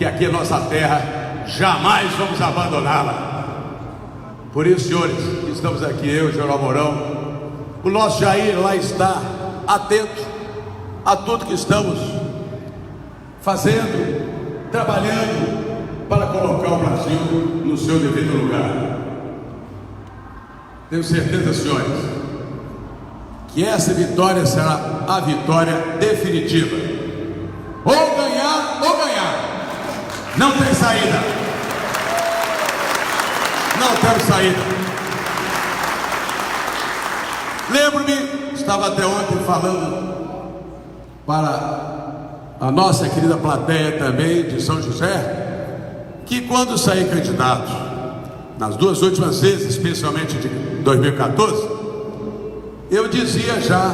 que aqui é nossa terra, jamais vamos abandoná-la. Por isso, senhores, estamos aqui, eu e o General Mourão, o nosso Jair lá está atento a tudo que estamos fazendo, trabalhando para colocar o Brasil no seu devido lugar. Tenho certeza, senhores, que essa vitória será a vitória definitiva. Ou ganhar, ou ganhar. Não tem saída. Não temos saída. Lembro-me, estava até ontem falando para a nossa querida plateia também de São José, que quando saí candidato, nas duas últimas vezes, especialmente de 2014, eu dizia já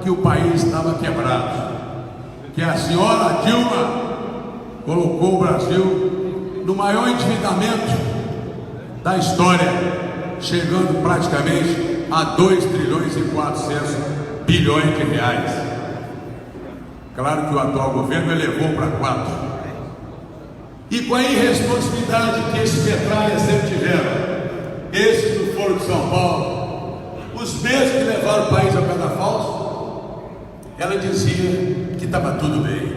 que o país estava quebrado, que a senhora Dilma colocou o Brasil no maior endividamento da história, chegando praticamente a 2 trilhões e 400 bilhões de reais. Claro que o atual governo elevou para 4. E com a irresponsabilidade que esses petralhas sempre tiveram, esses do Foro de São Paulo, os mesmos que levaram o país ao cadafalso, ela dizia que estava tudo bem.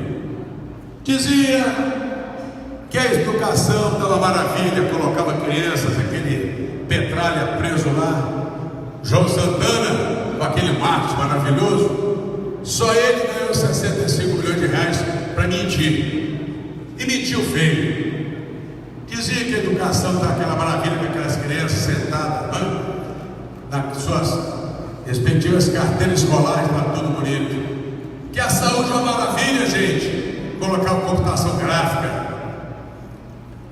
Dizia que a educação estava maravilha, colocava crianças, aquele petralha preso lá, João Santana, com aquele marketing maravilhoso, só ele ganhou 65 milhões de reais para mentir. E mentiu feio. Dizia que a educação está aquela maravilha com aquelas crianças sentadas nas suas respectivas carteiras escolares, está tudo bonito. Que a saúde é uma maravilha, gente. Colocar uma computação gráfica.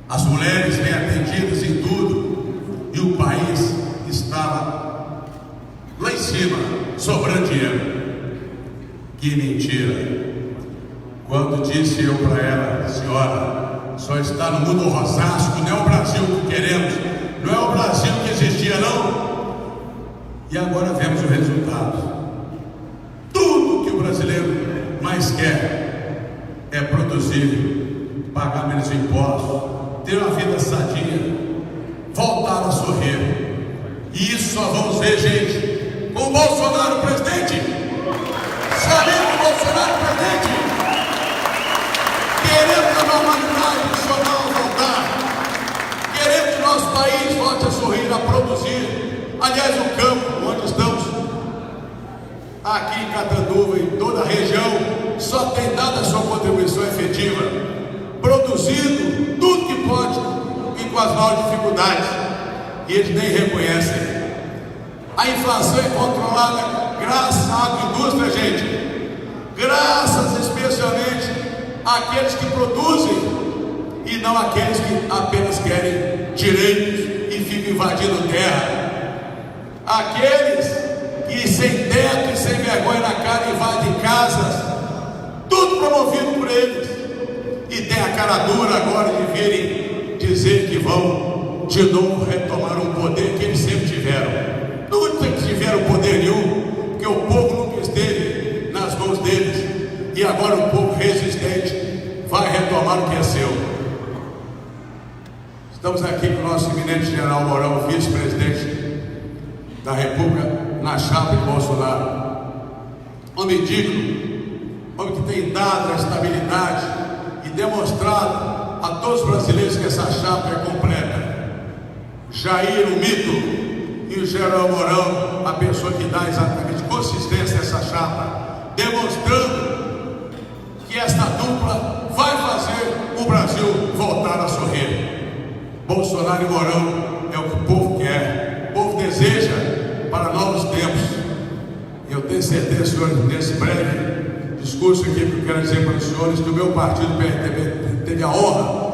As mulheres bem atendidas em tudo. E o país estava lá em cima, sobrando dinheiro. Que mentira. Quando disse eu para ela, senhora, só está no mundo rosasco, não é o Brasil que queremos, não é o Brasil que existia, não. E agora vemos o resultado. Tudo que o brasileiro mais quer é produzir, pagar menos impostos, ter uma vida sadia, voltar a sorrir. E isso só vamos ver, gente, com o Bolsonaro presidente. Sabendo o Bolsonaro presidente. Queremos a normalidade nacional voltar. Queremos que nosso país volte a sorrir, a produzir. Aliás, o campo onde estamos, aqui em Catanduva, em toda a região, só tem dado a sua contribuição efetiva, produzindo tudo que pode e com as maiores dificuldades. E eles nem reconhecem. A inflação é controlada graças à agroindústria, gente. Graças especialmente àqueles que produzem e não àqueles que apenas querem direitos e ficam invadindo terra. Aqueles que sem teto e sem vergonha na cara invadem casas, tudo promovido por eles. E tem a cara dura agora de virem dizer que vão de novo retomar um poder que eles sempre tiveram. Nunca tiveram poder nenhum, porque o povo nunca esteve nas mãos deles. E agora o povo resistente vai retomar o que é seu. Estamos aqui com o nosso eminente General Mourão, vice-presidente da República, na chapa de Bolsonaro. Homem digno, homem que tem dado a estabilidade e demonstrado a todos os brasileiros que essa chapa é completa. Jair, o mito, e o General Mourão, a pessoa que dá exatamente consistência a essa chapa, demonstrando que esta dupla vai fazer o Brasil voltar a sorrir. Bolsonaro e Mourão é o que o povo quer, o povo deseja para novos tempos. Eu tenho certeza, senhores, nesse breve discurso aqui que eu quero dizer para os senhores que o meu partido PRTB teve a honra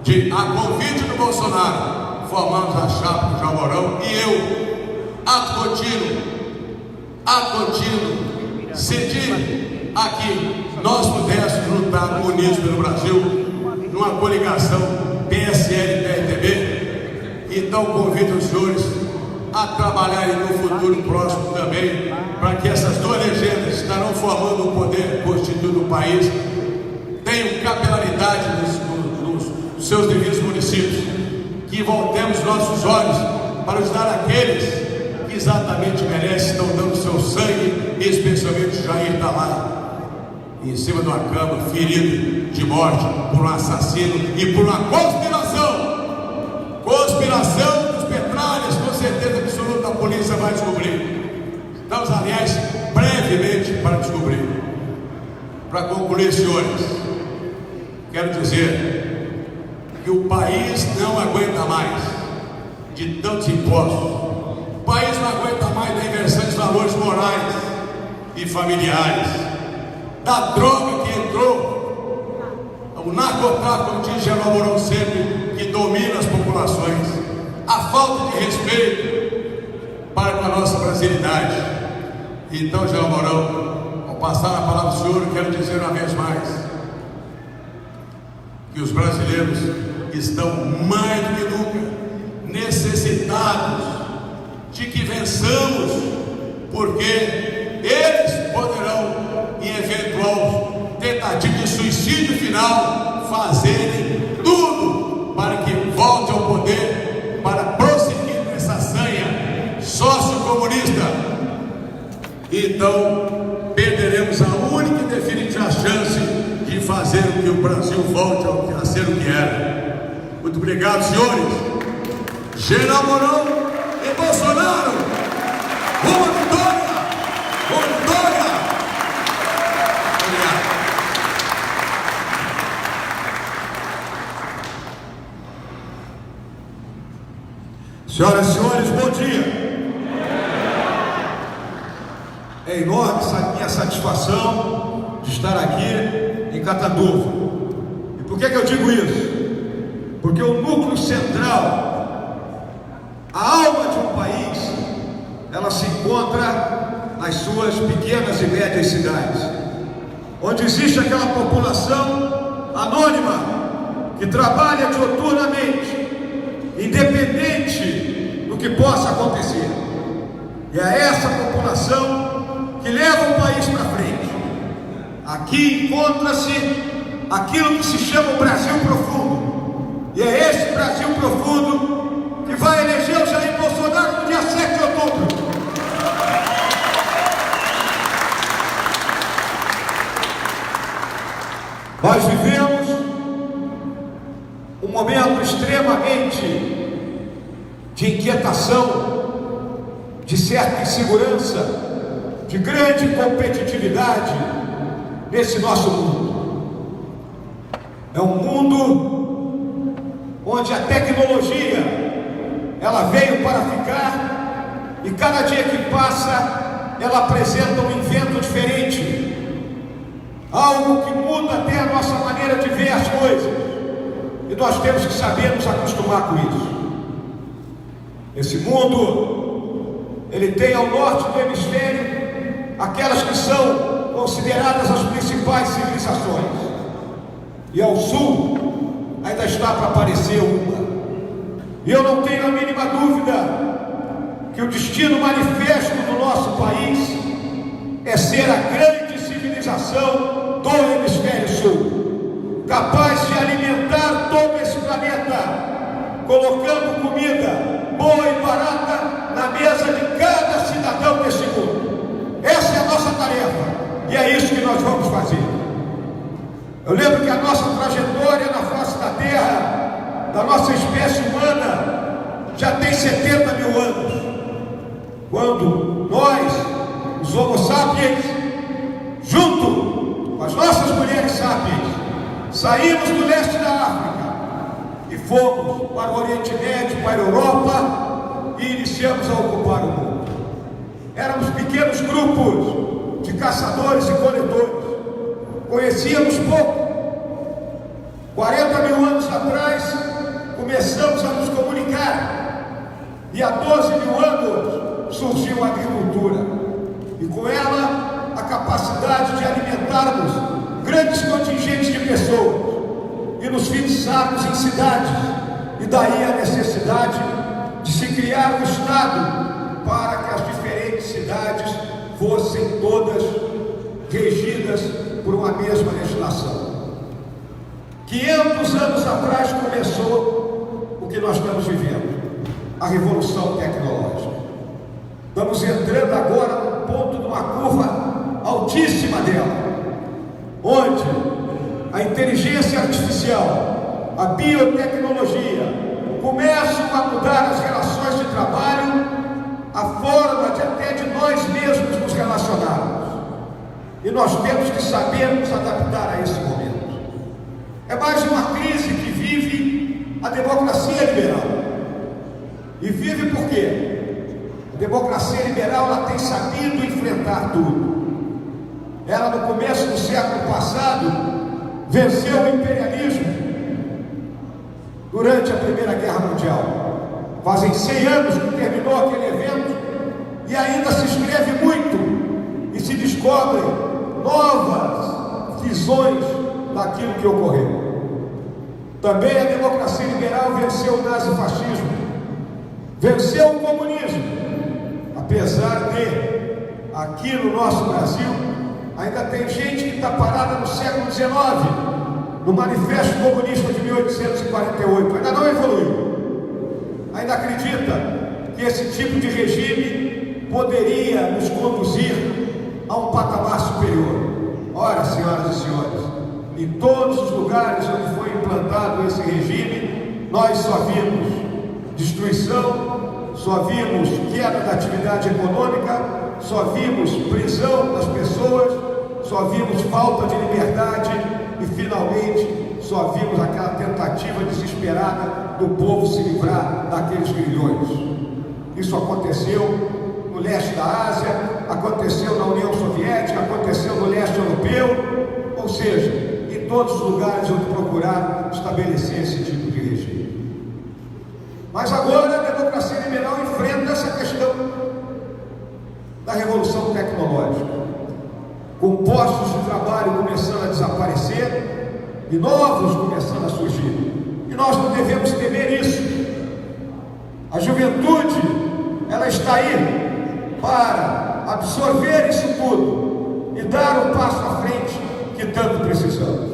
de, a convite do Bolsonaro, formamos a chapa do General Mourão e eu, ato contínuo, senti aqui nós pudéssemos lutar unidos pelo Brasil numa coligação PSL e PRTB. Então convido os senhores a trabalharem no futuro próximo também, para que essas duas legendas estarão formando um poder constituído no país, tenham capilaridade nos que voltemos nossos olhos para ajudar aqueles que exatamente merecem, estão dando seu sangue, especialmente o Jair está lá, em cima de uma cama, ferido de morte por um assassino e por uma conspiração dos Petralhas, com certeza absoluta a polícia vai descobrir. Estamos, aliás, brevemente para descobrir. Para concluir, senhores, quero dizer que o país não aguenta mais de tantos impostos. O país não aguenta mais da inversão de valores morais e familiares, da droga que entrou, o narcotráfico, como diz General Mourão sempre, que domina as populações, a falta de respeito para com a nossa brasilidade. Então, General Mourão, ao passar a palavra do senhor, eu quero dizer uma vez mais que os brasileiros estão mais do que nunca necessitados de que vençamos, porque eles poderão, em eventual tentativa de suicídio final, fazerem tudo para que volte ao poder, para prosseguir nessa sanha sociocomunista. Então perderemos a única e definitiva chance de fazer com que o Brasil volte a ser o que era. Muito obrigado, senhores. General Mourão e Bolsonaro, uma vitória! Uma vitória! Obrigado. Senhoras e senhores, bom dia! É enorme essa minha satisfação de estar aqui em Cataduva. E por que eu digo isso? Porque o núcleo central, a alma de um país, ela se encontra nas suas pequenas e médias cidades, onde existe aquela população anônima que trabalha dioturnamente, independente do que possa acontecer. E é essa população que leva o país para frente. Aqui encontra-se aquilo que se chama o Brasil profundo. E é esse Brasil profundo que vai eleger o Jair Bolsonaro no dia 7 de outubro. Nós vivemos um momento extremamente de inquietação, de certa insegurança, de grande competitividade nesse nosso mundo. É um mundo onde a tecnologia ela veio para ficar e cada dia que passa ela apresenta um invento diferente, algo que muda até a nossa maneira de ver as coisas, e nós temos que saber nos acostumar com isso. Esse mundo ele tem ao norte do hemisfério aquelas que são consideradas as principais civilizações, e ao sul ainda está para aparecer uma. E eu não tenho a mínima dúvida que o destino manifesto do nosso país é ser a grande civilização do hemisfério sul, capaz de alimentar todo esse planeta, colocando comida boa e barata na mesa de cada cidadão desse mundo. Essa é a nossa tarefa, e é isso que nós vamos fazer. Eu lembro que a nossa trajetória na face da Terra, da nossa espécie humana, já tem 70 mil anos, quando nós, os Homo sapiens, junto com as nossas mulheres sapiens, saímos do leste da África e fomos para o Oriente Médio, para a Europa, e iniciamos a ocupar o mundo. Éramos pequenos grupos de caçadores e coletores, conhecíamos pouco. 40 mil anos atrás começamos a nos comunicar, e há 12 mil anos surgiu a agricultura, e com ela a capacidade de alimentarmos grandes contingentes de pessoas e nos fixarmos em cidades, e daí a necessidade de se criar um Estado para que as diferentes cidades fossem todas regidas por uma mesma legislação. 500 anos atrás começou o que nós estamos vivendo, a revolução tecnológica. Estamos entrando agora no ponto de uma curva altíssima dela, onde a inteligência artificial, a biotecnologia começam a mudar as relações de trabalho, a forma de até de nós mesmos nos relacionarmos. E nós temos que saber nos adaptar a esse momento. É mais uma crise que vive a democracia liberal. E vive por quê? A democracia liberal, ela tem sabido enfrentar tudo. Ela, no começo do século passado, venceu o imperialismo durante a Primeira Guerra Mundial. Fazem 100 anos que terminou aquele evento e ainda se escreve muito e se descobrem novas visões daquilo que ocorreu. Também a democracia liberal venceu o nazifascismo, venceu o comunismo, apesar de aqui no nosso Brasil ainda tem gente que está parada no século XIX, no Manifesto Comunista de 1848, ainda não evoluiu. Ainda acredita que esse tipo de regime poderia nos conduzir a um patamar superior. Ora, senhoras e senhores, em todos os lugares onde foi implantado esse regime, nós só vimos destruição, só vimos queda da atividade econômica, só vimos prisão das pessoas, só vimos falta de liberdade e, finalmente, só vimos aquela tentativa desesperada do povo se livrar daqueles grilhões. Isso aconteceu no leste da Ásia, aconteceu na União Soviética, aconteceu no leste europeu, ou seja, em todos os lugares onde procuraram estabelecer esse tipo de regime. Mas agora a democracia liberal enfrenta essa questão da revolução tecnológica, com postos de trabalho começando a desaparecer e novos começando a surgir. E nós não devemos temer isso. A juventude, ela está aí para absorver isso tudo e dar um passo à frente que tanto precisamos.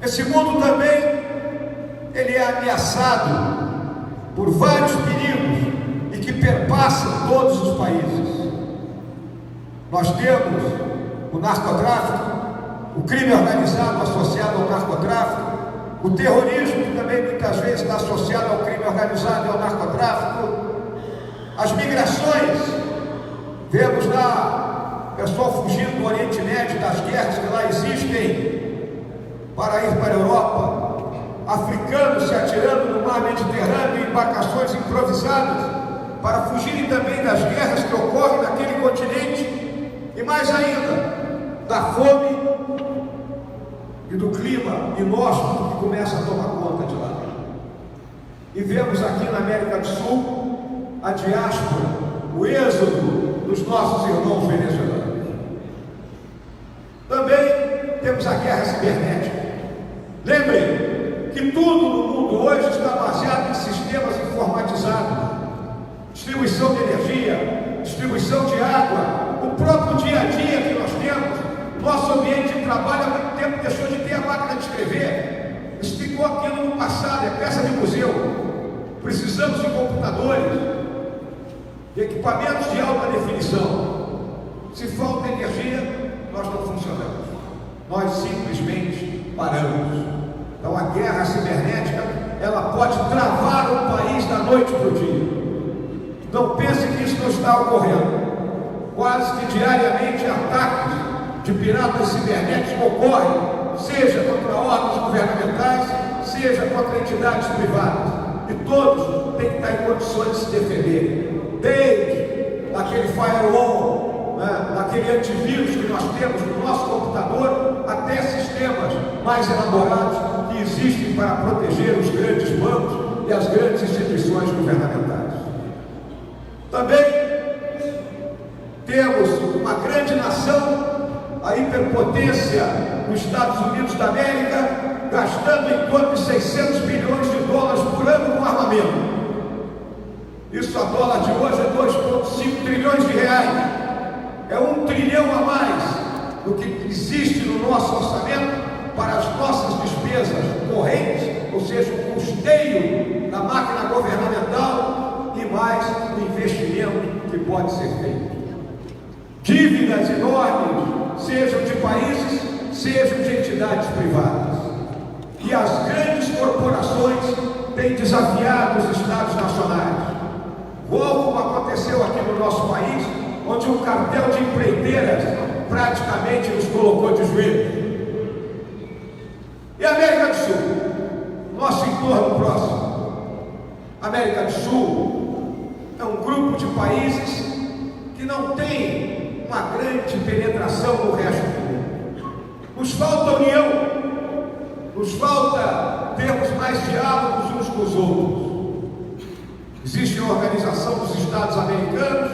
Esse mundo também, ele é ameaçado por vários perigos e que perpassam todos os países. Nós temos o narcotráfico, o crime organizado associado ao narcotráfico, o terrorismo, que também muitas vezes está associado ao crime organizado e ao narcotráfico, as migrações. Vemos lá o pessoal fugindo do Oriente Médio, das guerras que lá existem, para ir para a Europa, africanos se atirando no mar Mediterrâneo em embarcações improvisadas, para fugirem também das guerras que ocorrem naquele continente, e mais ainda, da fome e do clima inóspito que começa a tomar conta de lá. E vemos aqui na América do Sul a diáspora, o êxodo dos nossos irmãos venezuelanos. Também temos a guerra cibernética. Lembrem que tudo no mundo hoje está baseado em sistemas informatizados, distribuição de energia, distribuição de água, o próprio dia a dia que nós temos. Nosso ambiente de trabalho há muito tempo deixou de ter a máquina de escrever. Isso ficou aquilo no passado, é peça de museu. Precisamos de computadores, de equipamentos de alta definição. Se falta energia, nós não funcionamos. Nós simplesmente paramos. Então a guerra cibernética, ela pode travar o país da noite para o dia. Não pense que isso não está ocorrendo. Quase que diariamente ataques de piratas cibernéticos ocorrem, seja contra órgãos governamentais, seja contra entidades privadas, e todos têm que estar em condições de se defender, desde aquele firewall, daquele antivírus que nós temos no nosso computador, até sistemas mais elaborados que existem para proteger os grandes bancos e as grandes instituições governamentais. Também temos uma grande nação, a hiperpotência nos Estados Unidos da América, gastando em torno de 600 bilhões de dólares por ano com armamento. Isso a dólar de hoje é 2,5 trilhões de reais. É 1 trilhão a mais do que existe no nosso orçamento para as nossas despesas correntes, ou seja, o custo custeio da máquina governamental e mais o investimento que pode ser feito. Dívidas enormes, sejam de países, sejam de entidades privadas. E as grandes corporações têm desafiado os estados nacionais, como aconteceu aqui no nosso país, onde um cartel de empreiteiras praticamente nos colocou de joelhos. E a América do Sul, nosso entorno próximo. A América do Sul é um grupo de países que não tem uma grande penetração no resto do mundo. Nos falta união, nos falta termos mais diálogos uns com os outros. Existe a Organização dos Estados Americanos,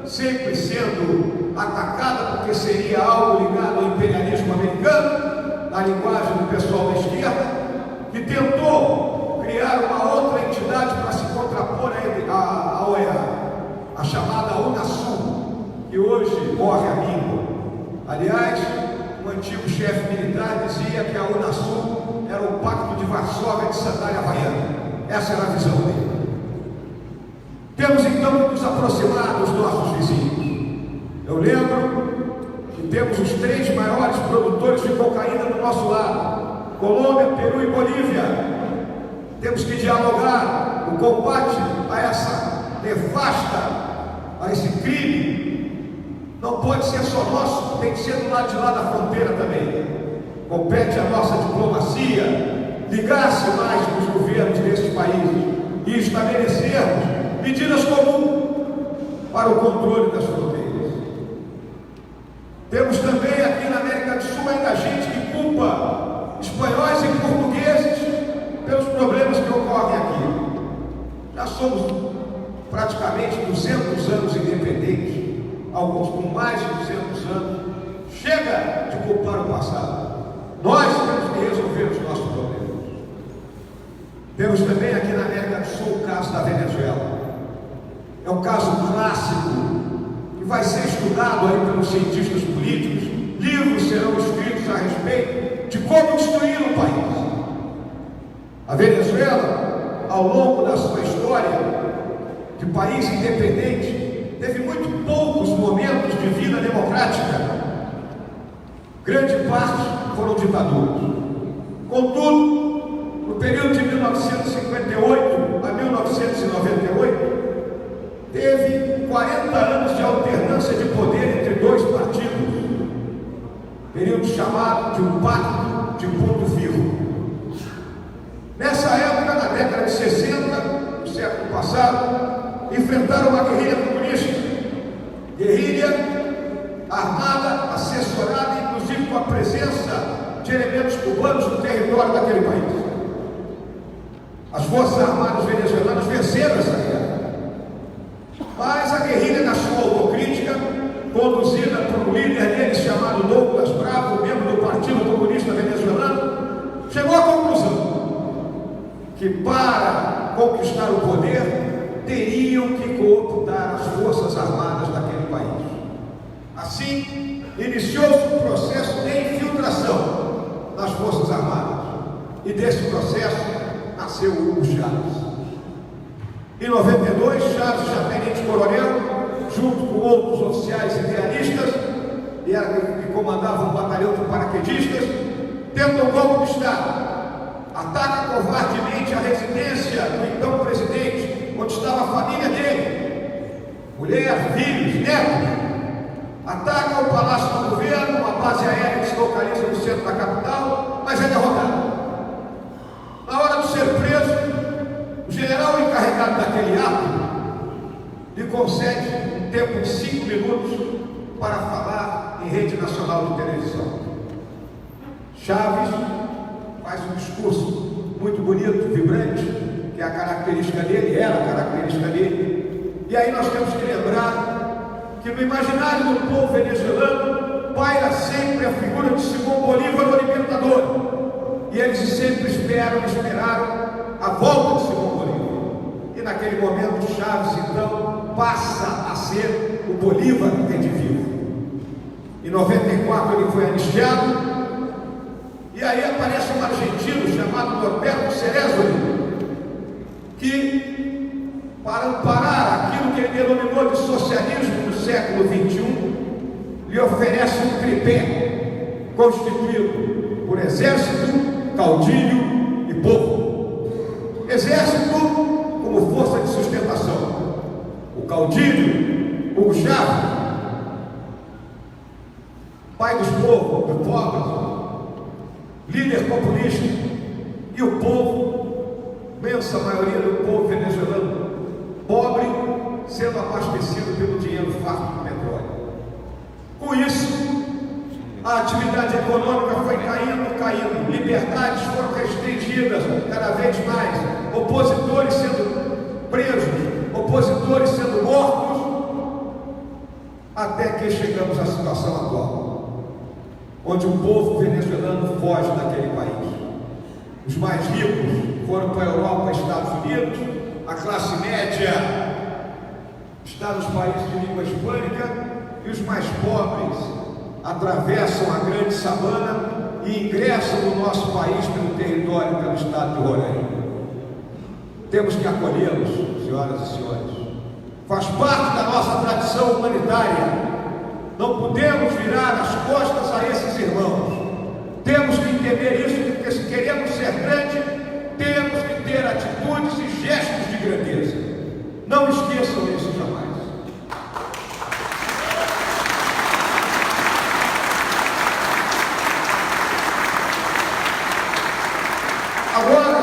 sempre sendo atacada porque seria algo ligado ao imperialismo americano, na linguagem do pessoal da esquerda, que tentou criar uma outra entidade para se contrapor à OEA, a chamada UNASUL, que hoje morre a língua. Aliás, o antigo chefe militar dizia que a UNASUL era o Pacto de Varsóvia de sandália havaiana. Essa era a visão dele. Temos então que nos aproximar dos nossos vizinhos. Eu lembro que temos os 3 maiores produtores de cocaína do nosso lado: Colômbia, Peru e Bolívia. Temos que dialogar o combate a essa nefasta, a esse crime. Não pode ser só nosso, tem que ser do lado de lá da fronteira também. Compete a nossa diplomacia ligar-se mais com os governos desses países e estabelecermos medidas comuns para o controle das fronteiras. Temos também aqui na América do Sul ainda gente que culpa espanhóis e portugueses pelos problemas que ocorrem aqui. Já somos praticamente 200 anos independentes, alguns com mais de 200 anos. Chega de culpar o passado. Nós temos que resolver os nossos problemas. Temos também aqui na América do Sul o caso da Venezuela. É um caso clássico que vai ser estudado aí pelos cientistas políticos. Livros serão escritos a respeito de como destruir o país. A Venezuela, ao longo da sua história de país independente, teve muito poucos momentos de vida democrática. Grande parte foram ditaduras. Contudo, no período de 1958 a 1998, teve 40 anos de alternância de poder entre 2 partidos, período chamado de um pacto de ponto firme. Nessa época, na década de 60, do século passado, enfrentaram uma guerrilha comunista, guerrilha armada, assessorada, inclusive com a presença de elementos cubanos no território daquele país. As forças armadas venezuelanas venceram essa guerra. Mas a guerrilha, na sua autocrítica, conduzida por um líder deles chamado Douglas Bravo, membro do Partido Comunista Venezuelano, chegou à conclusão que para conquistar o poder teriam que cooptar as forças armadas daquele país. Assim, iniciou-se um processo de infiltração das forças armadas, e desse processo nasceu Hugo Chávez. Em 92, Chávez, já tenente-coronel, junto com outros oficiais idealistas que comandavam um batalhão de paraquedistas, tentam um golpe de Estado. Ataca covardemente a residência do então presidente, onde estava a família dele, mulher, filhos, netos. Ataca o Palácio do Governo, uma base aérea que se localiza no centro da capital, mas é derrotado. Na hora de ser preso, o general encarregado daquele ato lhe concede um tempo de 5 minutos para falar em rede nacional de televisão. Chaves faz um discurso muito bonito, vibrante, que é a característica dele, era a característica dele. E aí nós temos que lembrar que no imaginário do povo venezuelano paira sempre a figura de Simão Bolívar, o libertador. E eles sempre esperaram a volta de Simão Bolívar. E naquele momento Chaves então passa a ser o Bolívar redivivo. Em 94 ele foi anistiado, e aí aparece um argentino chamado Norberto Cerezoli, que, para amparar aquilo que ele denominou de socialismo do século XXI, lhe oferece um tripé constituído por exército, caudilho e povo. Exército como força de sustentação, o caudilho, Hugo Chávez, pai dos povos, do pobre, líder populista, e o povo, imensa maioria do povo venezuelano, pobre, sendo abastecido pelo dinheiro farto do petróleo. Com isso, a atividade econômica foi caindo, liberdades foram restringidas cada vez mais, opositores sendo presos, opositores sendo mortos, até que chegamos à situação atual, onde o povo venezuelano foge daquele país. Os mais ricos foram para a Europa e Estados Unidos, a classe média está nos países de língua hispânica, e os mais pobres atravessam a grande savana e ingressam no nosso país pelo território, pelo estado de Roraima. Temos que acolhê-los, senhoras e senhores. Faz parte da nossa tradição humanitária. Não podemos virar as costas a esses irmãos. Temos que entender isso, porque se queremos ser grandes, temos que ter atitudes e gestos de grandeza. Não esqueçam isso jamais. Agora,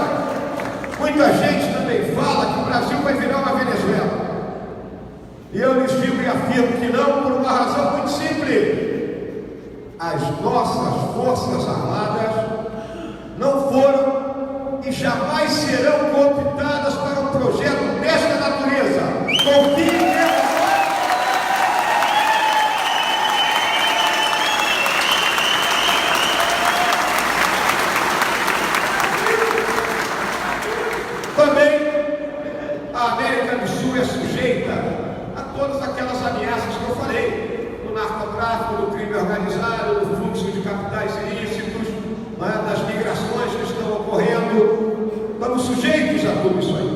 muita gente também fala que o Brasil vai virar uma Venezuela. E eu lhes digo e afirmo que não, por uma razão muito simples. As nossas forças armadas não foram e jamais serão cooptadas para um projeto desta natureza. Confiem nelas. Também a América do Sul é sujeita a todas aquelas ameaças que eu falei, do narcotráfico, do crime organizado, do fluxo de capitais ilícitos, das migrações que estão ocorrendo. Estamos sujeitos a tudo isso aí.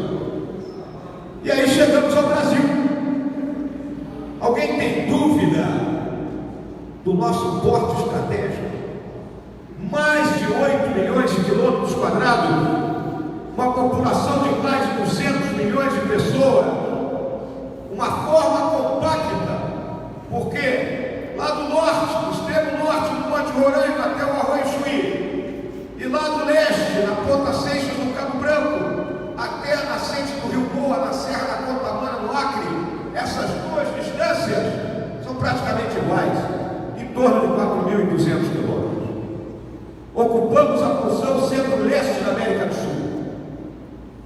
E aí chegamos ao Brasil. Alguém tem dúvida do nosso porte estratégico? Mais de 8 milhões de quilômetros quadrados, uma população de mais de 200 milhões de pessoas, uma forma compacta, porque lá do norte, do extremo norte do Monte Roraima até o Arroio Chuí, e lá do leste, na Ponta Seixas do Cabo Branco, até a nascente do Rio Boa, na Serra da Contamana, no Acre, essas duas distâncias são praticamente iguais, em torno de 4.200 quilômetros. Ocupamos a porção centro-leste da América do Sul.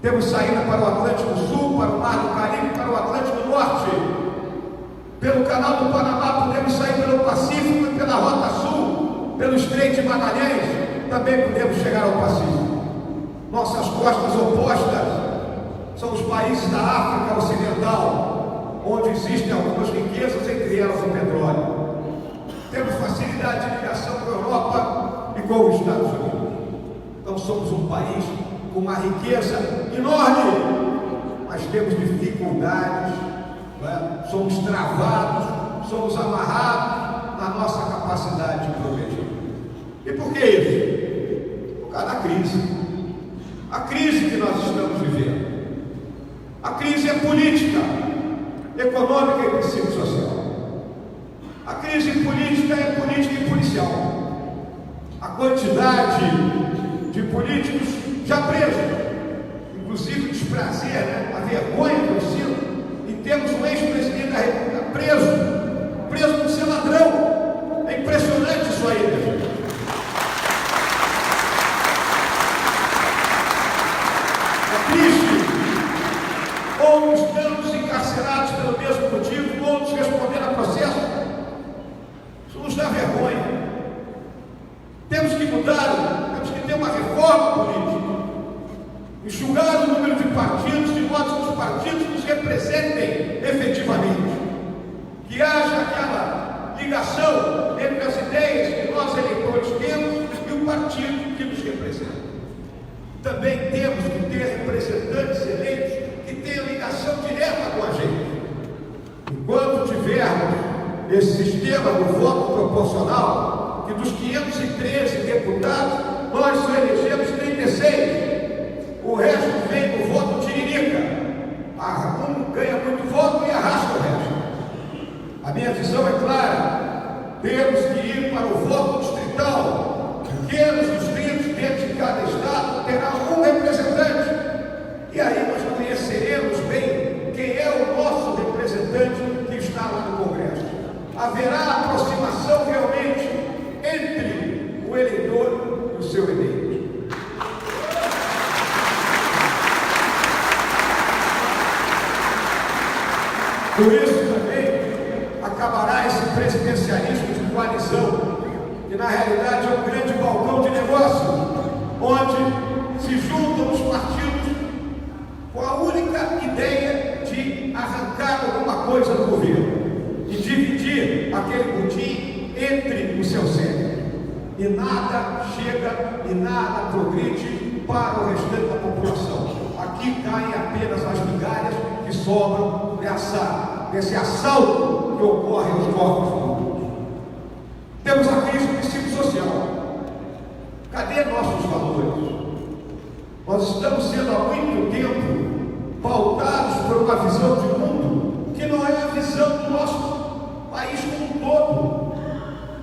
Temos saída para o Atlântico Sul, para o Mar do Caribe, para o Atlântico Norte. Pelo Canal do Panamá podemos sair pelo Pacífico e pela Rota Sul, pelo Estreito de Magalhães, também podemos chegar ao Pacífico. Nossas costas opostas são os países da África Ocidental, onde existem algumas riquezas, entre elas o petróleo. Temos facilidade de ligação com a Europa e com os Estados Unidos. Então somos um país com uma riqueza enorme, mas temos dificuldades, somos travados, somos amarrados na nossa capacidade de proteger. E por que isso? Por causa da crise. A crise que nós estamos vivendo. A crise é política, econômica e psicossocial. A crise política é política e policial. A quantidade de políticos já presos, inclusive desprazer, a vergonha que eu sinto, e temos um ex-presidente da República preso por ser ladrão. É impressionante isso aí, meu gente. É triste. Ou estamos encarcerados pelo mesmo motivo, outros respondendo a processo. Isso nos dá vergonha. Temos que mudar, temos que ter uma reforma política, enxugar o número de partidos, de modo que os partidos nos representem efetivamente, que haja aquela ligação entre as ideias que nós eleitores temos e o partido que nos representa. Também temos que ter representantes eleitos esse sistema do voto proporcional, que dos 513 deputados, nós só elegemos 36. O resto vem do voto tiririca. Um ganha muito voto e arrasta o resto. A minha visão é clara: temos que ir para o voto distrital. Pequenos distritos dentro de cada estado terá um representante. E aí nós conheceremos bem quem é o nosso representante que está lá no Congresso. Haverá aproximação realmente entre o eleitor e o seu eleito. Por isso também acabará esse presidencialismo de coalizão, que na realidade é um grande balcão de negócio, onde se juntam os partidos com a única ideia de arrancar alguma coisa do governo e dividir aquele butim entre o seu cérebro. E nada chega e nada progride para o restante da população. Aqui caem apenas as migalhas que sobram desse assalto que ocorre aos corpos públicos. Temos a crise do psicossocial. Cadê nossos valores? Nós estamos sendo há muito tempo pautados por uma visão de mundo que não é a visão do nosso país como um todo.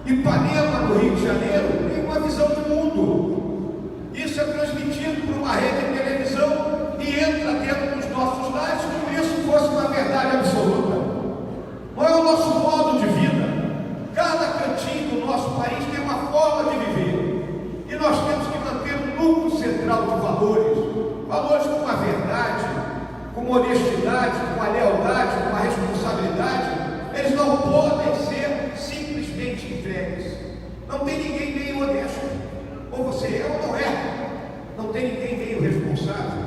Ipanema, no Rio de Janeiro, tem uma visão de mundo. Isso é transmitido por uma rede de televisão e entra dentro dos nossos lares como se isso fosse uma verdade absoluta. Não é o nosso modo de vida. Cada cantinho do nosso país tem uma forma de viver. E nós temos que manter um núcleo central de valores. Valores como a verdade, com honestidade, com a lealdade, com a responsabilidade. Eles não podem ser simplesmente entregues. Não tem ninguém meio honesto. Ou você é ou não é. Não tem ninguém meio responsável.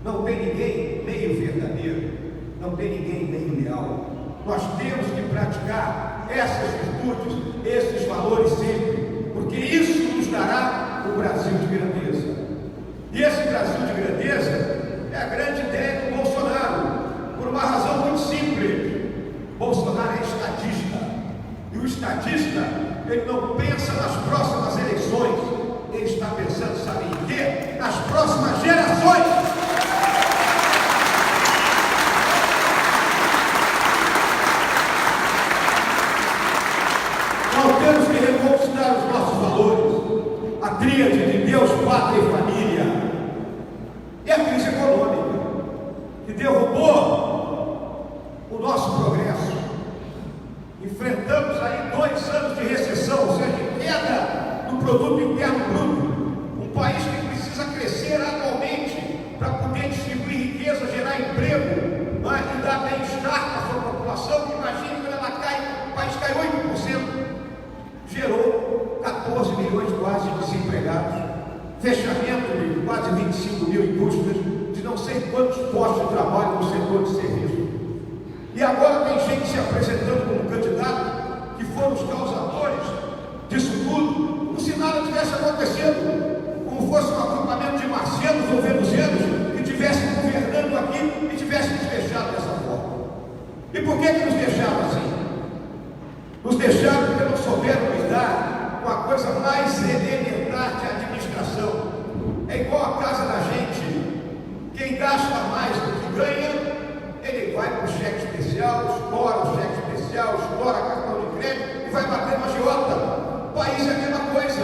Não tem ninguém meio verdadeiro. Não tem ninguém meio leal. Nós temos que praticar essas virtudes, esses valores sempre, porque isso nos dará o Brasil de grandeza. E esse Brasil de grandeza é a grande ideia do Bolsonaro, por uma razão muito simples. Bolsonaro é estadista, e o estadista, ele não pensa nas próximas eleições, ele está pensando, sabe em quê? Nas próximas gerações. Temos que reconquistar os nossos valores, a tríade de Deus, pátria e família, e a crise econômica, que derrubou o nosso progresso. Enfrentamos aí 2 anos de recessão, ou seja, de queda do produto interno bruto, um país que precisa crescer anualmente para poder distribuir riqueza, gerar emprego, e dar bem-estar para a sua população. Imagine quando ela cai, o país cai 8%. Gerou 14 milhões quase de desempregados, fechamento de quase 25 mil indústrias, de não sei quantos postos de trabalho no setor de serviço. E agora tem gente se apresentando como candidato que foram os causadores disso tudo, como se nada tivesse acontecido, como fosse um agrupamento de marcianos ou venusianos que estivessem governando aqui e tivessem nos deixado dessa forma. E por que nos deixaram assim? Nos deixaram porque não souberam lidar com a coisa mais elementar de administração. É igual a casa da gente. Quem gasta mais do que ganha, ele vai para o cheque especial, estoura o cheque especial, estoura cartão de crédito e vai bater uma agiota. O país é a mesma coisa.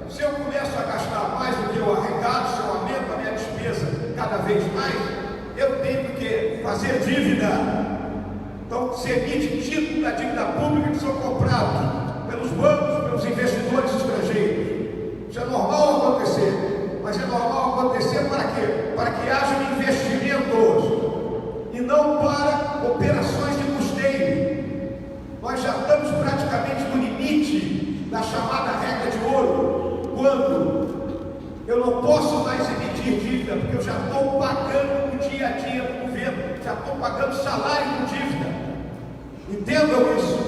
Se eu começo a gastar mais do que eu arrecado, se eu aumento a minha despesa cada vez mais, eu tenho que fazer dívida. Então, se emite títulos da dívida pública que são comprados pelos bancos, pelos investidores estrangeiros. Isso é normal acontecer, mas é normal acontecer para quê? Para que haja investimentos e não para operações de custeio. Nós já estamos praticamente no limite da chamada regra de ouro, quando eu não posso mais emitir dívida, porque eu já estou pagando o dia a dia do governo, já estou pagando salário com dívida. Entendam isso.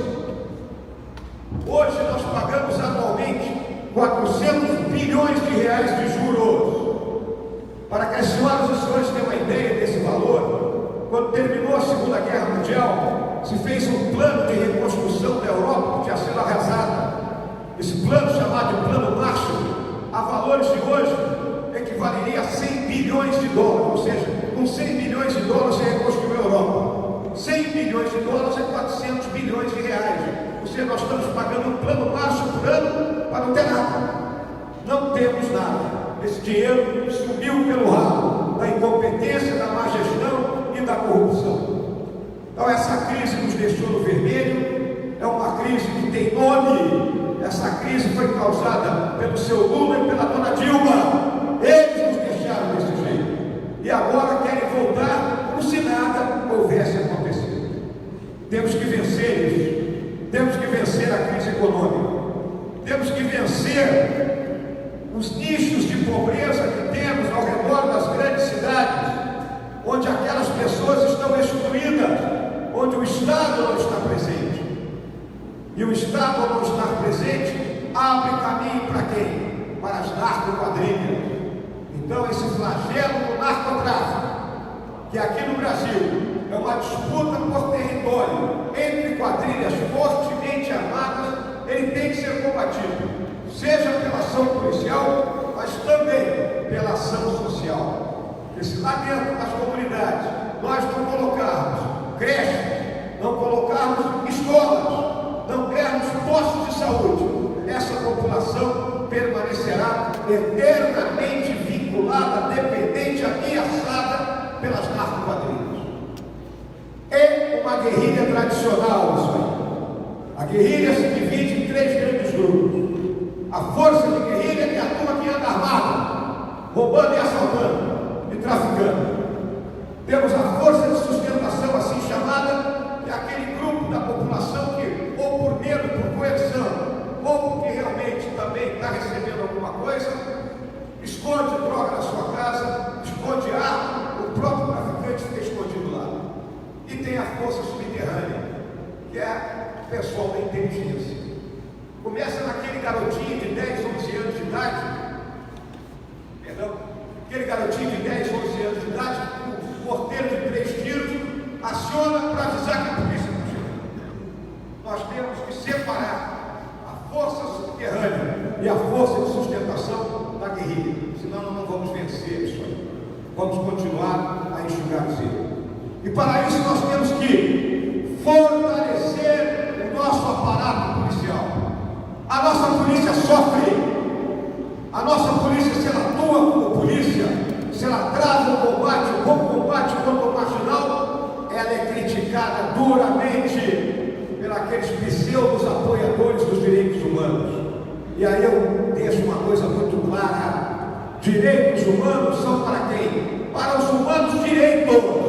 Hoje nós pagamos anualmente 400 bilhões de reais de juros. Para que as senhoras e os senhores tenham uma ideia desse valor, quando terminou a Segunda Guerra Mundial, se fez um plano de reconstrução da Europa que tinha sido arrasada. Esse plano, chamado de Plano Marshall, a valores de hoje, equivaleria a 100 bilhões de dólares, ou seja, com 100 bilhões de dólares você reconstruiu a Europa. 100 bilhões de dólares é 400 bilhões de reais. Ou seja, nós estamos pagando um Plano Marshall por ano para não ter nada. Não temos nada. Esse dinheiro sumiu pelo ralo da incompetência, da má gestão e da corrupção. Então essa crise nos deixou no vermelho, é uma crise que tem nome. Essa crise foi causada pelo seu Lula e pela dona Dilma. Eles nos deixaram desse jeito. E agora querem voltar como se nada houvesse acontecido. Temos que vencer isso. Temos que vencer a crise econômica. Temos que vencer os nichos de pobreza que temos ao redor das grandes cidades, onde aquelas pessoas estão excluídas, onde o Estado não está presente. E o Estado, ao não estar presente, abre caminho para quem? Para as narcoquadrilhas. Então, esse flagelo do narcotráfico, que aqui no Brasil é uma disputa por território entre quadrilhas fortemente armadas, ele tem que ser combatido, seja pela ação policial, mas também pela ação social. Porque se lá dentro das comunidades nós não colocarmos creches, não colocarmos escolas, não dermos postos de saúde, essa população permanecerá eternamente vinculada, dependente, ameaçada pelas narcoquadrilhas. É uma guerrilha tradicional isso aí. A guerrilha se divide em 3 grandes grupos. A força de guerrilha é a turma que anda armada, roubando e assaltando e traficando. Temos a força de sustentação assim chamada, que é aquele grupo da população que, ou por medo, por coerção, ou porque realmente também está recebendo alguma coisa, esconde droga na sua casa, esconde arma, o próprio traficante fica escondido lá. E tem a força subterrânea, que é o pessoal da inteligência. Começa naquele garotinho de 10, 11 anos de idade, aquele garotinho de 10, 11 anos de idade, um porteiro de 3 tiros, aciona para avisar que a polícia não chega. Nós temos que separar a força subterrânea e a força de sustentação da guerrilha, senão nós não vamos vencer isso aí. Vamos continuar a enxugar o zelo. E para isso nós temos que fortalecer o nosso aparato policial. A nossa polícia sofre. A nossa polícia, se ela atua como polícia, se ela trava o combate, o bom combate contra o marginal, ela é criticada duramente pelos pseudos apoiadores dos direitos humanos. E aí eu deixo uma coisa muito clara: direitos humanos são para quem? Para os humanos direitos.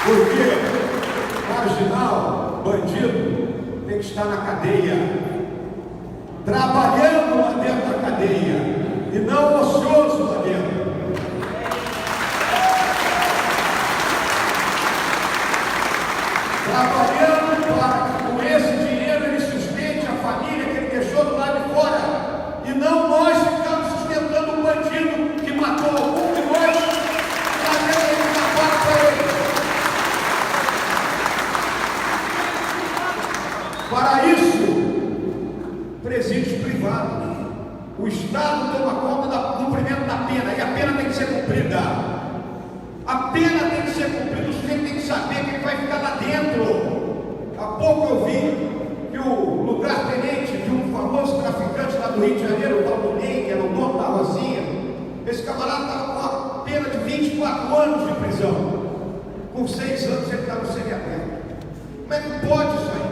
Porque marginal, bandido, tem que estar na cadeia, trabalhando lá dentro da cadeia, e não ocioso lá dentro. Trabalhando para que com esse dinheiro ele sustente a família que ele deixou do lado de fora, e não nós ficamos sustentando um bandido que matou algum de nós, fazendo ele trabalho para ele. Para isso, presídios privados. O Estado toma conta do cumprimento da pena, e a pena tem que ser cumprida. A pena tem que ser cumprida, o sujeito tem que saber que ele vai ficar lá dentro. Há pouco eu vi que o lugar-tenente de um famoso traficante lá do Rio de Janeiro, o tal do Ney, que era o dono da Rosinha, esse camarada estava com uma pena de 24 anos de prisão. Com 6 anos ele está no semiaberto. Como é que pode isso aí?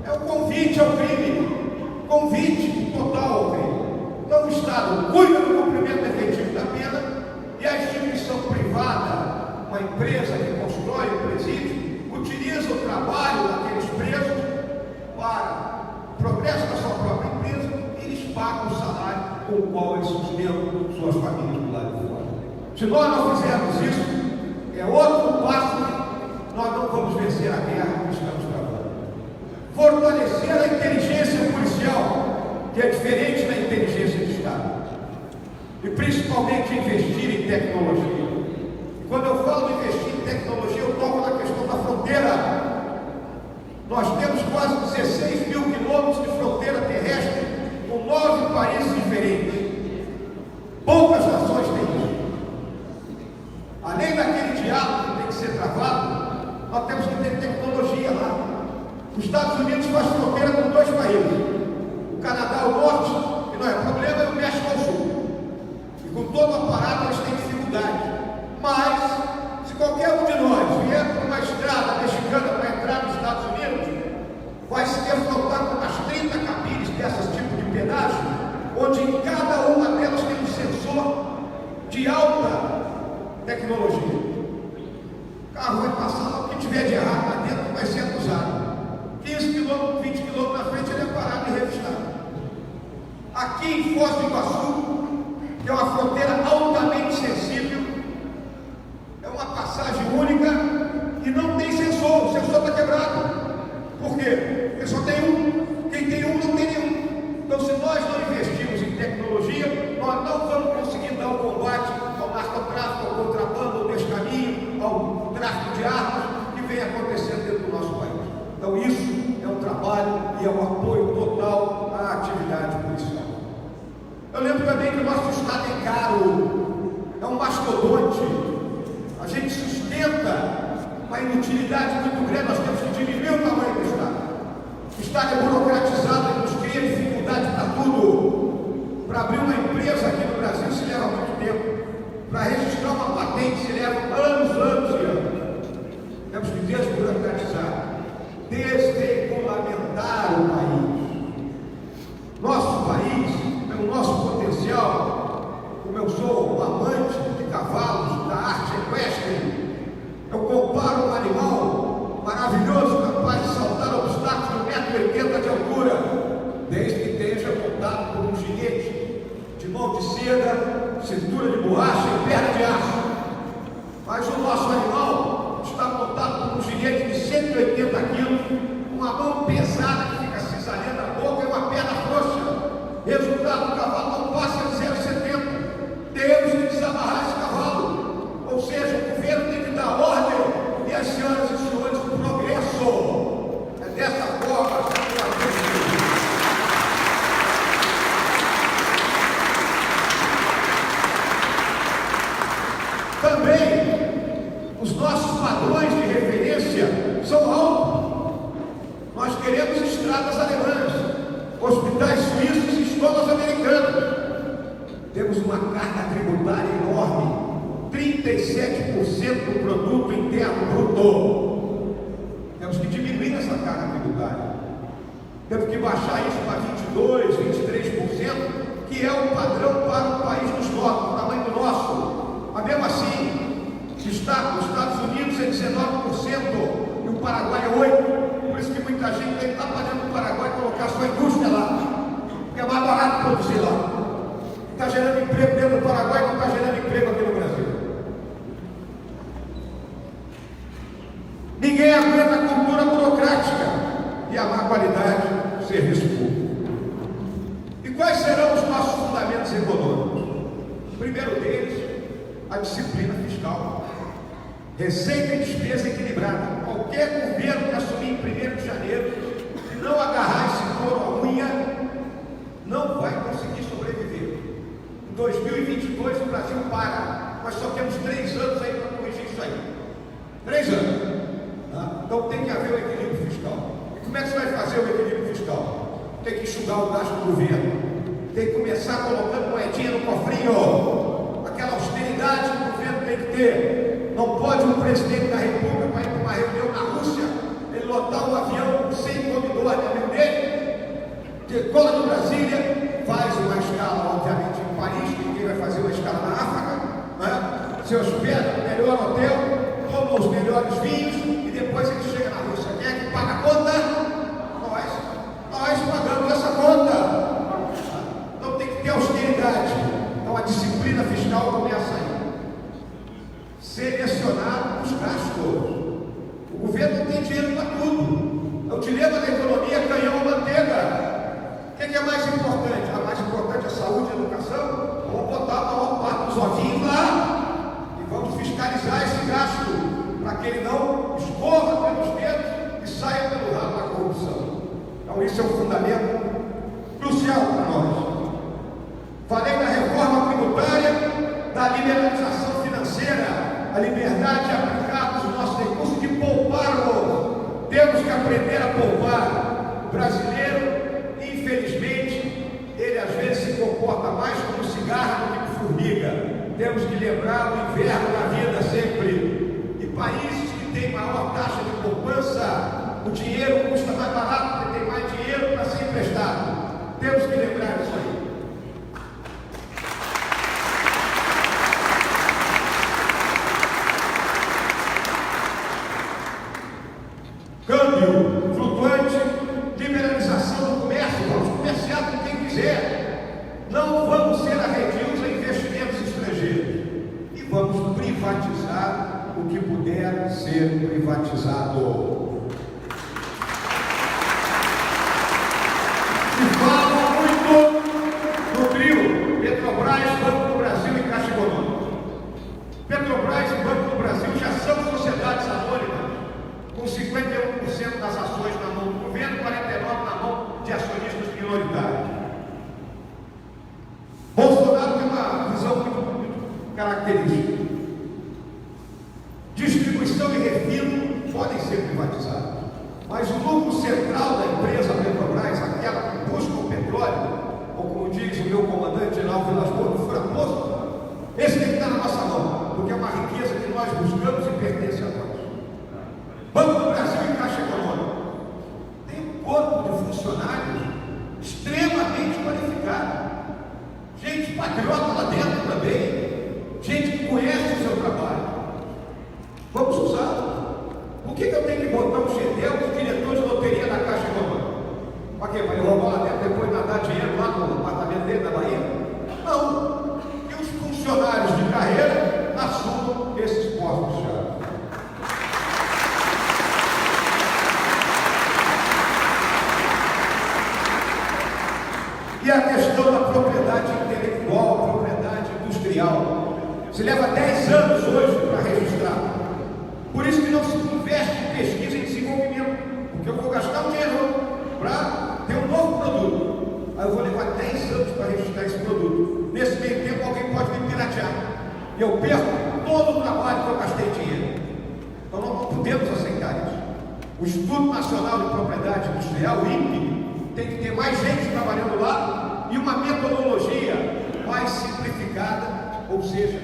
É um convite ao crime, convite total ao crime. Então o Estado cuida do cumprimento efetivo da pena, e a instituição privada, uma empresa que constrói o presídio, utiliza o trabalho daqueles presos para o progresso da sua própria empresa, e eles pagam o salário com o qual eles sustentam suas famílias do lado de fora. Se nós não fizermos isso, é outro passo que nós não vamos vencer a guerra que estamos travando. Fortalecer a inteligência policial, que é diferente da inteligência de Estado. principalmente investir em tecnologia. Quando eu falo de investir em tecnologia, eu toco na questão da fronteira. Nós temos quase 16 mil quilômetros de fronteira terrestre com 9 países diferentes. Poucas nações têm isso. Além daquele diálogo que tem que ser travado, nós temos que ter tecnologia lá. Os Estados Unidos faz fronteira com 2 países. O Canadá ao norte, que não é problema, e o México ao sul. E com todo o aparato eles têm dificuldade. Mas, se qualquer um de nós vier por uma estrada mexicana para entrar nos Estados Unidos, vai se defrontar com umas 30 cabines dessas tipo de pedágio, onde em cada uma delas tem um sensor de alta tecnologia. O carro vai passar, o que tiver de errado lá dentro vai ser acusado. 15 km, 20 km na frente, ele é parado e revistado. Aqui em Foz do Iguaçu, que é uma fronteira altamente sensível, é uma passagem única e não tem sensor, o sensor está quebrado. Por quê? Porque só tem um, quem tem um não tem nenhum. Então, se nós não investirmos em tecnologia, nós não vamos conseguir dar o combate ao narcotráfico, ao contrabando, ao descaminho, ao tráfico de armas que vem acontecendo dentro do nosso país. Então, isso é um trabalho e é um apoio total à atividade policial. Eu lembro também que o nosso Estado é caro, é um mastodonte. A gente sustenta uma inutilidade muito grande, nós temos que diminuir o tamanho do Estado. O Estado é burocratizado, ele nos cria dificuldade para tudo. Para abrir uma empresa aqui no Brasil se leva muito tempo. Para registrar uma patente se leva anos e anos. Temos que desburocratizar, desregulamentar o país. Nosso país, pelo nosso potencial, como eu sou um amante de cavalos, da arte equestre, eu comparo um animal maravilhoso, capaz de saltar obstáculos de 1,80 m de altura, desde que esteja montado por um ginete de mão de seda, cintura de borracha e perna de aço. Mas o nosso animal está montado por um ginete de 180 kg, uma mão pesada que fica cisalhando a boca e uma perna frouxa. Resultado, o cavalo não passa de 0,70. Temos que desamarrar esse cavalo. Ou seja, o governo tem que dar ordem e as senhoras e senhores do progresso. É dessa forma que também os nossos padrões de referência são altos. Nós queremos estradas alemãs, hospitais suíços e escolas americanas. Temos uma carga tributária enorme, 37% do produto interno bruto. Temos que diminuir essa carga tributária. Temos que baixar isso para 22%, 23%, que é o padrão para o país dos nossos, o tamanho do nosso. Mas mesmo assim, os Estados Unidos é 19% e o Paraguai é 8%. Por isso que muita gente tem que estar fazendo o Paraguai colocar sua indústria lá, porque é mais barato produzir lá. Está gerando emprego dentro do Paraguai, não está gerando emprego aqui no Brasil. Ninguém aguenta a cultura burocrática e a má qualidade do serviço público. E quais serão os nossos fundamentos econômicos? O primeiro deles, a disciplina fiscal. Receita e despesa equilibrada. Qualquer governo que assumir em 1º de janeiro, se não agarrar esse couro à unha, não vai conseguir sobreviver. Em 2022 o Brasil para. Nós só temos 3 anos aí para corrigir isso aí. 3 anos. Então tem que haver o equilíbrio fiscal. E como é que você vai fazer o equilíbrio fiscal? Tem que enxugar o gasto do governo. Tem que começar colocando moedinha no cofrinho. Aquela austeridade que o governo tem que ter. Não pode um presidente da República, para ir para uma reunião na Rússia, ele lotar um avião sem convidou amigo dele, decola de Brasília, faz uma escala, obviamente, em Paris, ninguém vai fazer uma escala na África, né? Se hospeda no melhor hotel, toma os melhores vinhos e depois ele chega na Rússia. Quem é que paga a conta? Nós pagamos essa conta. Então tem que ter austeridade. Então a disciplina fiscal começa aí. Selecionar os gastos. O governo não tem dinheiro para tudo. É o dilema da economia, canhão ou manteiga. O que é mais importante? A mais importante é a saúde e a educação. Vamos botar a maior parte dos esse é um fundamento crucial para nós. Falei da reforma tributária, da liberalização financeira, a liberdade de aplicar os nossos recursos, de poupar-los. Temos que aprender a poupar. O brasileiro, infelizmente, ele às vezes se comporta mais como cigarro do que formiga. Temos que lembrar o inverno na vida sempre. E países que têm maior taxa de poupança, o dinheiro custa mais barato porque tem mais dinheiro para ser emprestado. Temos que lembrar disso aí. Câmbio flutuante, liberalização do comércio, vamos comerciar com quem quiser. Não vamos ser arredios a investimentos estrangeiros. E vamos privatizar o que puder ser privatizado. Se fala muito no trio Petrobras, Banco do Brasil e Caixa Econômica. Petrobras e Banco do Brasil já são sociedades anônimas, com 51% das ações na mão do governo, 49% na mão de acionistas minoritários. Bolsonaro tem uma visão muito característica. Distribuição e refino podem ser privatizados, mas o lucro central da empresa Petrobras, aquela que busca o petróleo, ou como diz o meu comandante-geral Vilas Boas, furamoso, esse tem que estar na nossa mão, porque é uma riqueza que nós buscamos e pertence a nós. Banco do Brasil e Caixa Econômica tem um corpo de funcionários extremamente qualificado, gente patriota lá dentro também, gente que conhece o seu trabalho. Vamos usar. Por que eu tenho que botar um GDEL de diretor de loteria na Caixa Econômica? Para quê? Para ele roubar lá dentro, depois nadar dinheiro lá no apartamento dele na Bahia? Não. E os funcionários de carreira assumam esses postos-chave. E a questão da propriedade intelectual, propriedade industrial. Se leva 10 anos hoje para registrar. Por isso que não se investe em pesquisa e desenvolvimento. Porque eu vou gastar um dinheiro para ter um novo produto. Aí eu vou levar 10 anos para registrar esse produto. Nesse meio tempo alguém pode me piratear. E eu perco todo o trabalho que eu gastei dinheiro. Então nós não podemos aceitar isso. O Instituto Nacional de Propriedade Industrial, o INPE, tem que ter mais gente trabalhando lá e uma metodologia mais simplificada, ou seja,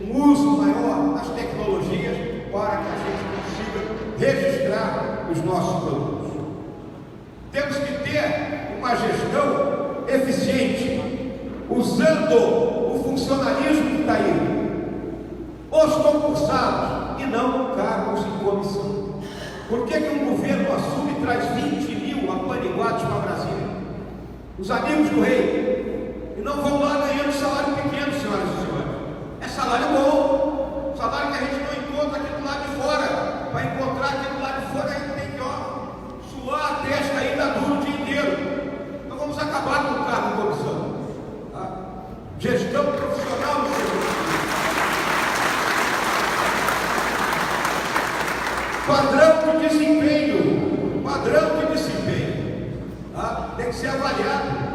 um uso maior das tecnologias para que a gente consiga registrar os nossos produtos. Temos que ter uma gestão eficiente, usando o funcionalismo que está aí, os concursados e não cargos em comissão. Por que um governo assume e traz 20 mil apaniguados para Brasília? Os amigos do rei. E não vão lá ganhando salário pequeno, senhoras e senhores. É salário bom. Salário que a gente não encontra aqui do lado de fora. Para encontrar aqui do lado de fora, a gente tem que suar a testa aí da duro o dia inteiro. Então vamos acabar com o cargo de comissão. Tá? Gestão profissional no serviço. Padrão de desempenho. Padrão de desempenho. Tá? Tem que ser avaliado.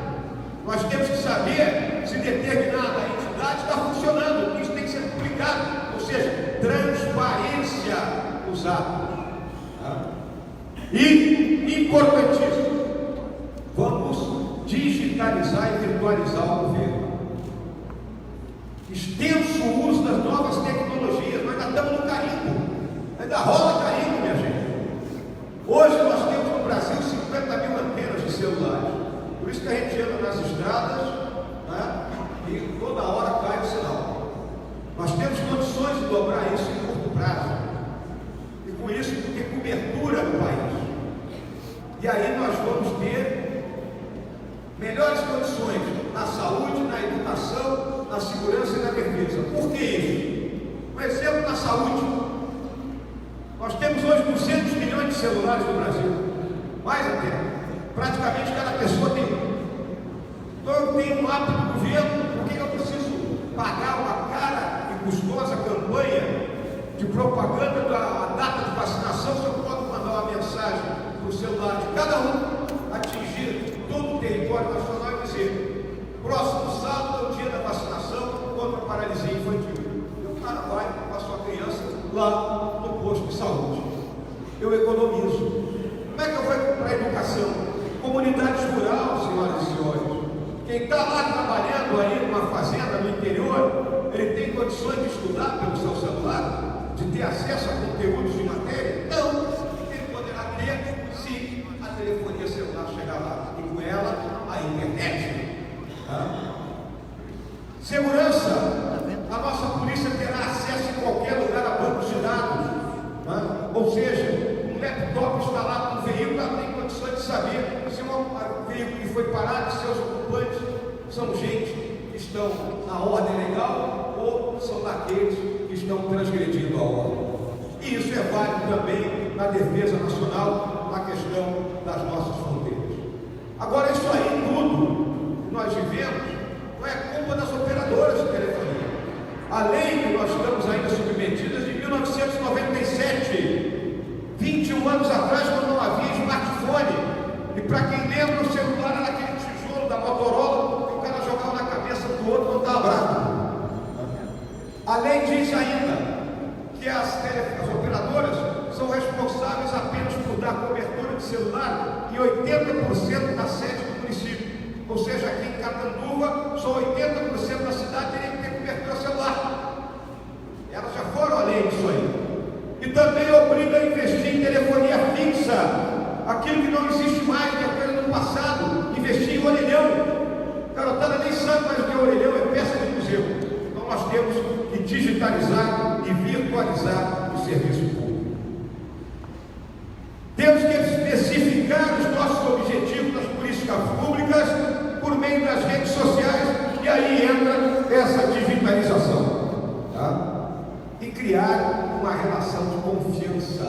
Nós temos que saber se determinada entidade está funcionando. Isso tem que ser publicado. Ou seja, transparência nos atos. Tá? E, importantíssimo, vamos digitalizar e virtualizar o governo. Extenso uso das novas tecnologias. Nós ainda estamos no carimbo. Ainda rola carimbo, minha gente. Hoje nós temos no Brasil 50 mil antenas de celulares. Por isso que a gente anda nas estradas, né, e toda hora cai o sinal. Nós temos condições de dobrar isso em curto prazo. E com isso ter cobertura no país. E aí nós vamos ter melhores condições na saúde, na educação, na segurança e na defesa. Por que isso? Um exemplo na saúde. Nós temos hoje 200 milhões de celulares no Brasil, mais até. Praticamente cada pessoa tem um. Então eu tenho um app do governo, por que eu preciso pagar uma cara e custosa campanha de propaganda da data de vacinação se eu posso mandar uma mensagem para o celular de cada um, atingir comunidades rurais, senhoras e senhores. Quem está lá trabalhando aí numa fazenda no interior, ele tem condições de estudar pelo seu celular, de ter acesso a conteúdos de matéria? Não, ele poderá ter se a telefonia celular chegar lá, e com ela a internet. Segurança, a nossa polícia terá acesso em qualquer lugar a bancos de dados, ou seja, um laptop instalado no veículo, ela tem condições de saber se um veículo que foi parado, seus ocupantes são gente que estão na ordem legal ou são daqueles que estão transgredindo a ordem. E isso é válido também na defesa nacional, na questão das nossas fronteiras. Agora, isso aí tudo que nós vivemos não é culpa das operadoras de telefonia. A lei que nós estamos ainda submetidas de 1997, 21 anos atrás, quando não havia smartphone. E para quem lembra, o celular era aquele tijolo da Motorola que o cara jogava na cabeça do outro quando estava bravo. A lei diz ainda que as operadoras são responsáveis apenas por dar cobertura de celular em 80% da sede do município. Ou seja, aqui em Catanduva, só 80% da cidade teria que ter cobertura celular. Elas já foram além disso aí. E também obriga a investir em telefonia fixa, aquilo que não existe mais, que apenas no passado, investir em orelhão. Garotada nem sabe mais o que é orelhão, é peça de museu. Então nós temos que digitalizar e virtualizar o serviço público. Temos que especificar os nossos objetivos das políticas públicas por meio das redes sociais, e aí entra essa digitalização, e criar uma relação de confiança,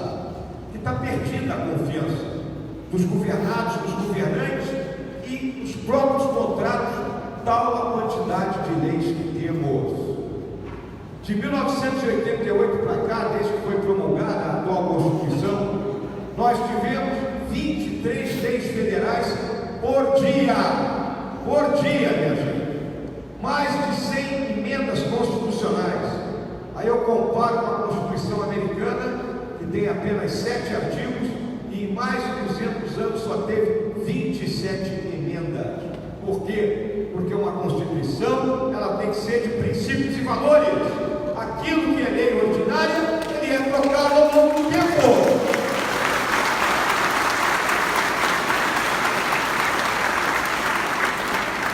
que está perdida a confiança dos governados, dos governantes e os próprios contratos, tal a quantidade de leis que temos. De 1988 para cá, desde que foi promulgada a atual Constituição, nós tivemos 23 leis federais por dia, minha gente. Mais de 100 emendas constitucionais. Aí eu comparo com a Constituição americana, que tem apenas 7 artigos, e em mais de 200 anos só teve 27 emendas. Por quê? Porque uma Constituição, ela tem que ser de princípios e valores. Aquilo que é lei ordinária, ele é trocado ao longo do tempo.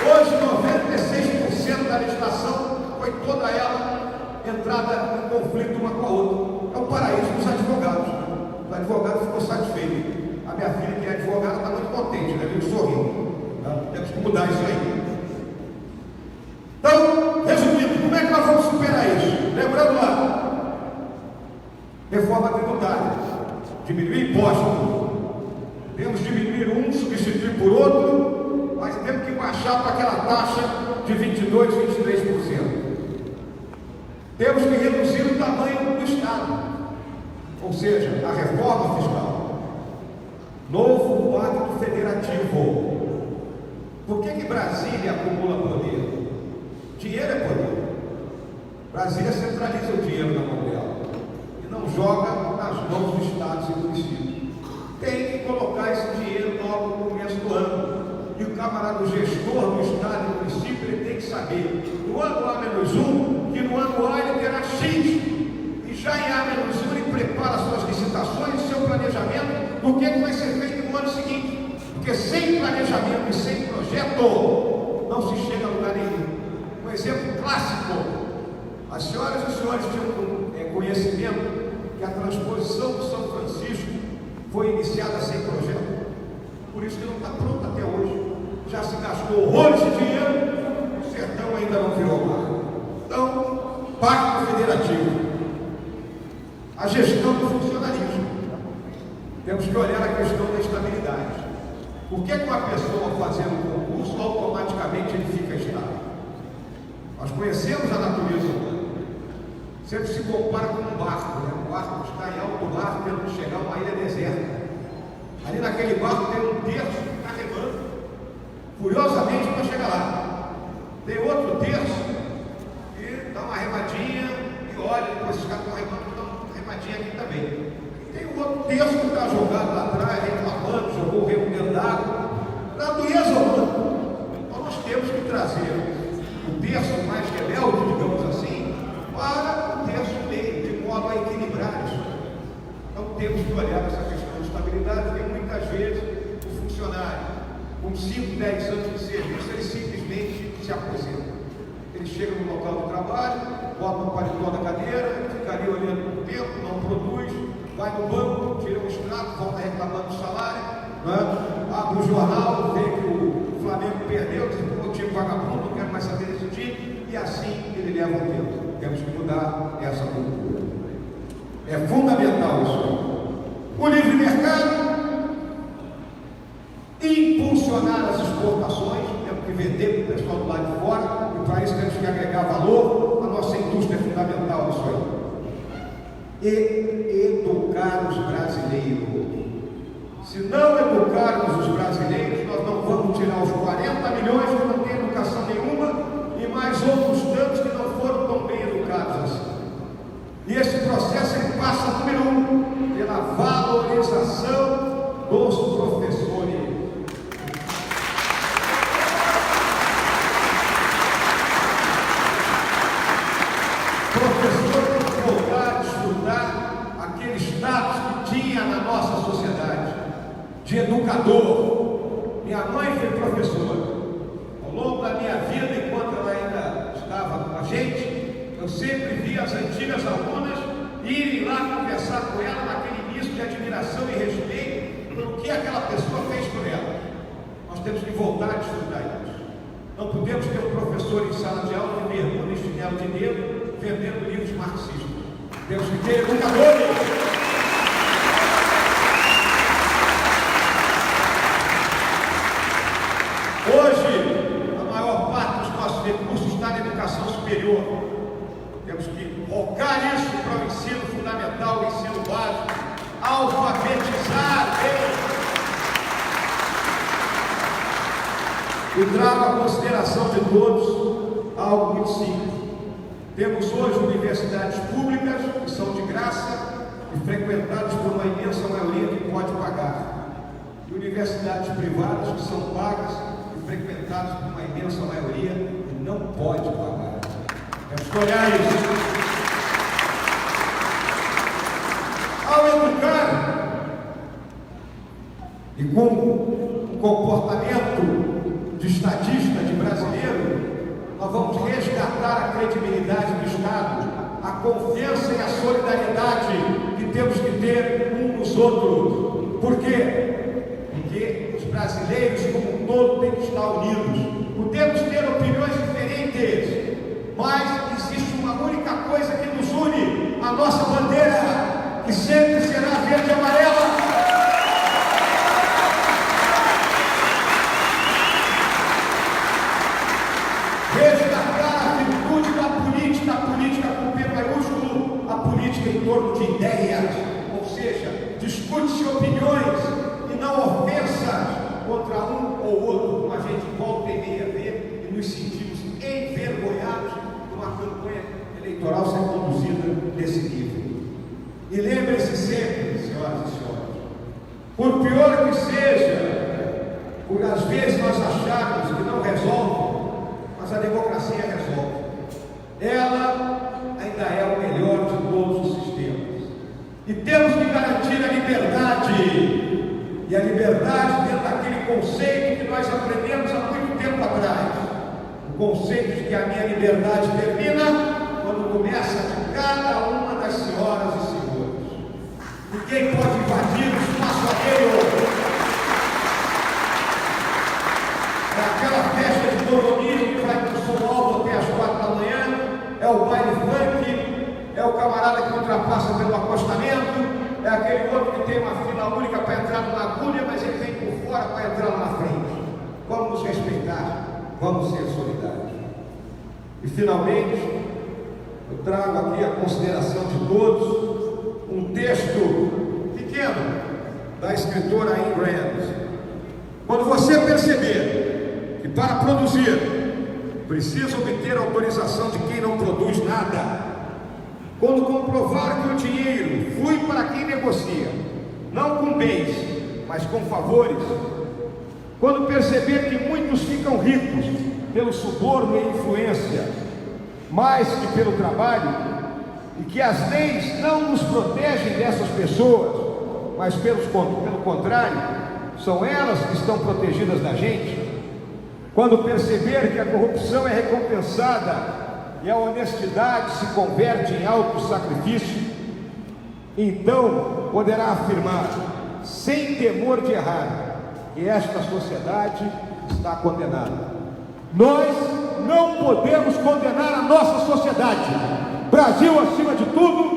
Hoje, 96% da legislação foi toda ela entrada em conflito uma com a outra. É o paraíso dos advogados. O advogado ficou satisfeito. A minha filha, que é advogada, está muito contente, né? Viu sorrindo. Temos que mudar isso aí. Então, resumindo, como é que nós vamos superar isso? Lembrando lá, reforma tributária, diminuir impostos. Temos que diminuir um, substituir por outro, mas temos que baixar para aquela taxa de 22%, 23%. Temos que reduzir o tamanho do Estado, ou seja, a reforma fiscal. Novo pacto federativo. Por que Brasília acumula poder? Dinheiro é poder. Brasília centraliza o dinheiro na mão dela e não joga nas mãos dos estados e municípios. Tem que colocar esse dinheiro logo no começo do ano. E o camarada, o gestor do estado e município, ele tem que saber, no ano A-1, que no ano A ele terá X. E já em A-1 ele prepara suas licitações, seu planejamento, do que vai ser feito no ano seguinte. Porque sem planejamento e sem projeto, não se chega a lugar nenhum. Um exemplo clássico: as senhoras e os senhores tinham conhecimento que a transposição do São Francisco foi iniciada sem projeto. Por isso que não está pronto até hoje. Já se gastou horrores de dinheiro e o sertão ainda não virou mar. Então, pacto federativo. A gestão do funcionalismo. Temos que olhar a questão da estabilidade. Por que uma pessoa fazendo um concurso automaticamente ele fica estável? Nós conhecemos a natureza humana. Sempre se compara com um barco, né? Um barco está em alto mar tentando chegar a uma ilha deserta. Ali naquele barco tem um terço carregando furiosamente para chegar lá. Tem outro terço que dá uma remadinha e olha, depois esses caras estão remando, dá uma remadinha aqui também. E tem o outro terço que está jogado lá atrás, reclamando, jogou o remo dentro d'água. com 5, 10 anos de serviço, ele simplesmente se aposenta. Ele chega no local de trabalho, bota o paletó da cadeira, fica ali olhando o tempo, não produz, vai no banco, tira um extrato, volta reclamando do salário, né? Abre o jornal, vê que o Flamengo perdeu, diz que o time vagabundo, não quero mais saber desse time, e assim ele leva o tempo. Temos que mudar essa cultura. É fundamental isso. O livre mercado, impulsionar as exportações, temos que vender para o pessoal do lado de fora, e para isso temos que agregar valor. A nossa indústria é fundamental nisso aí. E educar os brasileiros. Se não educarmos os brasileiros, nós não vamos tirar os 40 milhões que não têm educação nenhuma e mais outros tantos que não foram tão bem educados assim. E esse processo ele passa, número 1, pela valorização dos professores. Professor tem que voltar a estudar aquele status que tinha na nossa sociedade, de educador. Minha mãe foi professora. Ao longo da minha vida, enquanto ela ainda estava com a gente, eu sempre vi as antigas alunas irem lá conversar com ela naquele início de admiração e respeito pelo que aquela pessoa fez por ela. Nós temos que voltar a estudar isso. Não podemos ter um professor em sala de aula de bermuda e chinelo de dedo vendendo livros marxistas. Temos que ter educadores. Hoje, a maior parte dos nossos recursos está na educação superior. Temos que focar isso para o ensino fundamental, o ensino básico, alfabetizar eles. E trago a consideração de todos algo muito simples. Temos hoje universidades públicas que são de graça e frequentadas por uma imensa maioria que pode pagar. E universidades privadas que são pagas e frequentadas por uma imensa maioria que não pode pagar. Temos que olhar isso. Ao educar e com o comportamento de estadista, de brasileiro, nós vamos resgatar a credibilidade do Estado, a confiança e a solidariedade que temos que ter uns nos outros. Por quê? Porque os brasileiros como um todo têm que estar unidos. Podemos ter opiniões diferentes, mas existe uma única coisa que nos une: a nossa bandeira, que sempre será verde e amarela. Em torno de ideias, ou seja, discute-se opiniões e não ofensas contra um ou outro, como a gente volta e meia vê, e nos sentimos envergonhados de uma campanha eleitoral ser conduzida desse nível. E lembre-se sempre, senhoras e senhores, por pior que seja, por às vezes nós acharmos que não resolve, mas a democracia resolve. Ela ainda é o melhor de todos os sistemas. E temos que garantir a liberdade. E a liberdade dentro daquele conceito que nós aprendemos há muito tempo atrás. O conceito de que a minha liberdade termina quando começa de cada uma das senhoras e senhores. Ninguém pode invadir o espaço alheio. É aquela festa de condomínio que vai para o São Paulo até as 4 da manhã. É o baile funk, é o camarada que ultrapassa pelo acostamento, é aquele outro que tem uma fila única para entrar numa agulha, mas ele vem por fora para entrar lá na frente. Vamos nos respeitar, vamos ser solidários. E finalmente, eu trago aqui a consideração de todos, um texto pequeno da escritora Ayn Rand. Quando você perceber que para produzir precisa obter autorização de quem não produz nada, quando comprovar que o dinheiro flui para quem negocia, não com bens, mas com favores, quando perceber que muitos ficam ricos pelo suborno e influência, mais que pelo trabalho, e que as leis não nos protegem dessas pessoas, mas pelo contrário, são elas que estão protegidas da gente. Quando perceber que a corrupção é recompensada e a honestidade se converte em auto-sacrifício, então poderá afirmar, sem temor de errar, que esta sociedade está condenada. Nós não podemos condenar a nossa sociedade. Brasil acima de tudo,